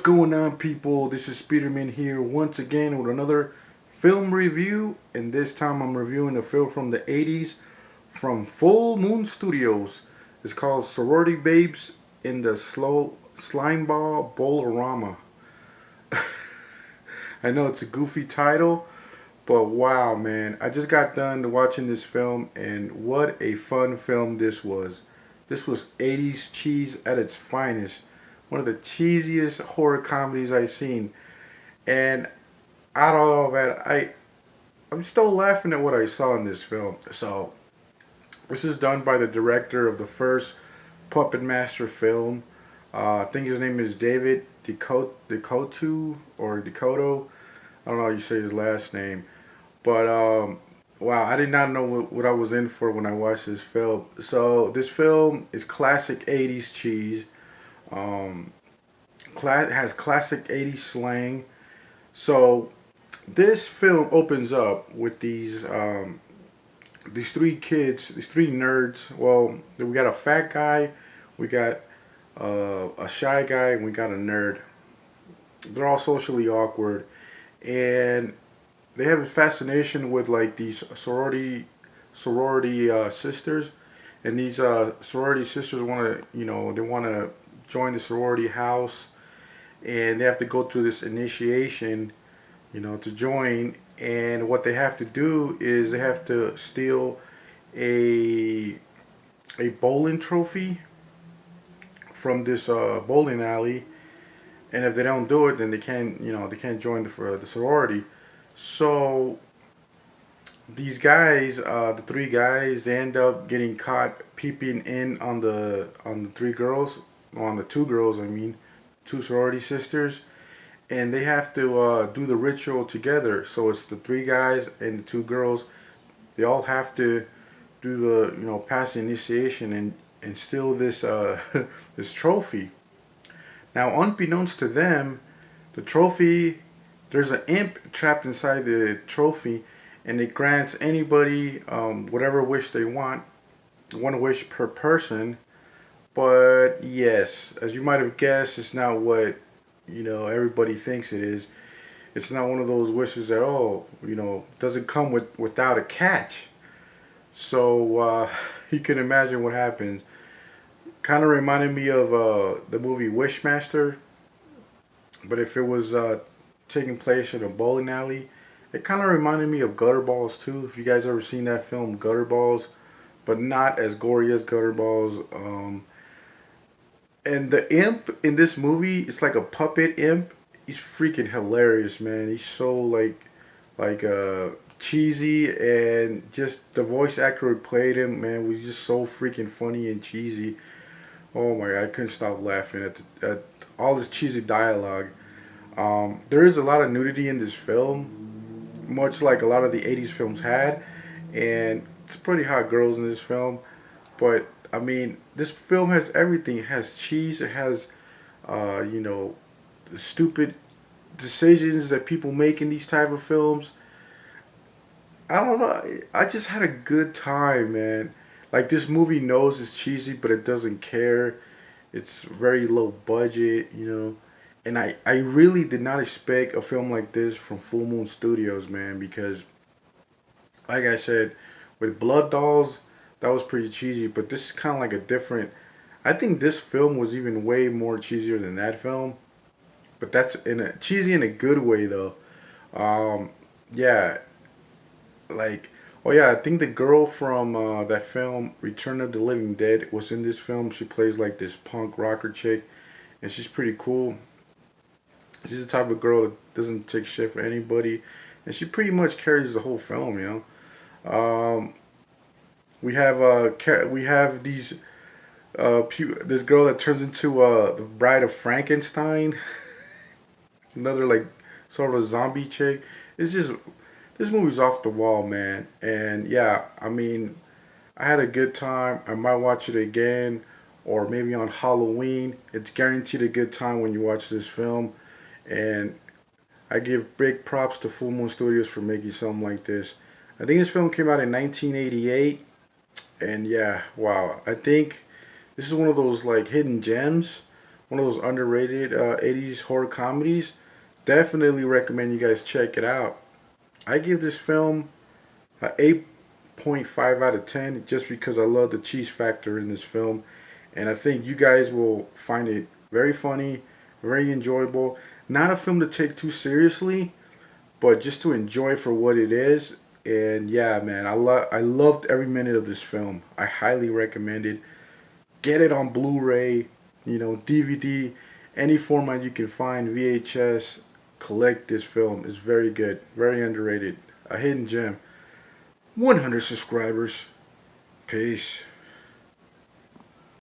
going on, people? This is Speederman here once again with another film review, and this time I'm reviewing a film from the 80s from Full Moon Studios. It's called Sorority Babes in the Slimeball bowl-o-rama. I know it's a goofy title, but wow, man. I just got done watching this film, and what a fun film this was. This was 80s cheese at its finest. One of the cheesiest horror comedies I've seen. And I don't know, man. I'm still laughing at what I saw in this film. So, this is done by the director of the first Puppet Master film. I think his name is David Decoto or Decoto. I don't know how you say his last name. But wow, I did not know what I was in for when I watched this film. So this film is classic 80s cheese. Um, has classic 80s slang. So this film opens up with these three kids, these three nerds. Well, we got a fat guy, we got a shy guy, and we got a nerd. They're all socially awkward, and they have a fascination with like these sorority sisters, and these sorority sisters want to, they want to join the sorority house, and they have to go through this initiation, to join. And what they have to do is they have to steal a bowling trophy from this bowling alley, and if they don't do it, then they can't join the sorority. So these guys, the three guys, they end up getting caught peeping in on the three girls, on the two girls, I mean, two sorority sisters, and they have to do the ritual together. So it's the three guys and the two girls. They all have to do the pass the initiation and steal this this trophy. Now, unbeknownst to them, the trophy, there's an imp trapped inside the trophy, and it grants anybody whatever wish they want, one wish per person. But yes, as you might have guessed, it's not what everybody thinks it is. It's not one of those wishes at all. Doesn't come without a catch. So you can imagine what happens. Kind of reminded me of the movie Wishmaster, but if it was taking place in a bowling alley. It kind of reminded me of Gutterballs too. If you guys ever seen that film, Gutterballs, but not as gory as Gutterballs. And the imp in this movie, it's like a puppet imp. He's freaking hilarious, man. He's so cheesy, and just the voice actor who played him, man, was just so freaking funny and cheesy. Oh my god, I couldn't stop laughing at all this cheesy dialogue. There is a lot of nudity in this film, much like a lot of the 80s films had, and it's pretty hot girls in this film. But I mean, this film has everything. It has cheese. It has, the stupid decisions that people make in these type of films. I don't know. I just had a good time, man. Like, this movie knows it's cheesy, but it doesn't care. It's very low budget. And I really did not expect a film like this from Full Moon Studios, man, because, like I said, with Blood Dolls, that was pretty cheesy, but this is kind of like a different. I think this film was even way more cheesier than that film, but that's in a cheesy in a good way though. Yeah, like, oh yeah, I think the girl from that film Return of the Living Dead was in this film. She plays like this punk rocker chick, and she's pretty cool. She's the type of girl that doesn't take shit for anybody, and she pretty much carries the whole film. We have this girl that turns into the Bride of Frankenstein, another like sort of zombie chick. It's just this movie's off the wall, man. And yeah, I mean, I had a good time. I might watch it again, or maybe on Halloween. It's guaranteed a good time when you watch this film, and I give big props to Full Moon Studios for making something like this. I think this film came out in 1988. And yeah, wow. I think this is one of those like hidden gems one of those underrated 80s horror comedies. Definitely recommend you guys check it out. I give this film a 8.5 out of 10 just because I love the cheese factor in this film. And I think you guys will find it very funny, very enjoyable. Not a film to take too seriously, but just to enjoy for what it is. And yeah, man, I loved every minute of this film. I highly recommend it. Get it on Blu-ray, DVD, any format you can find, VHS. Collect this film. It's very good, very underrated, a hidden gem. 100 subscribers. Peace.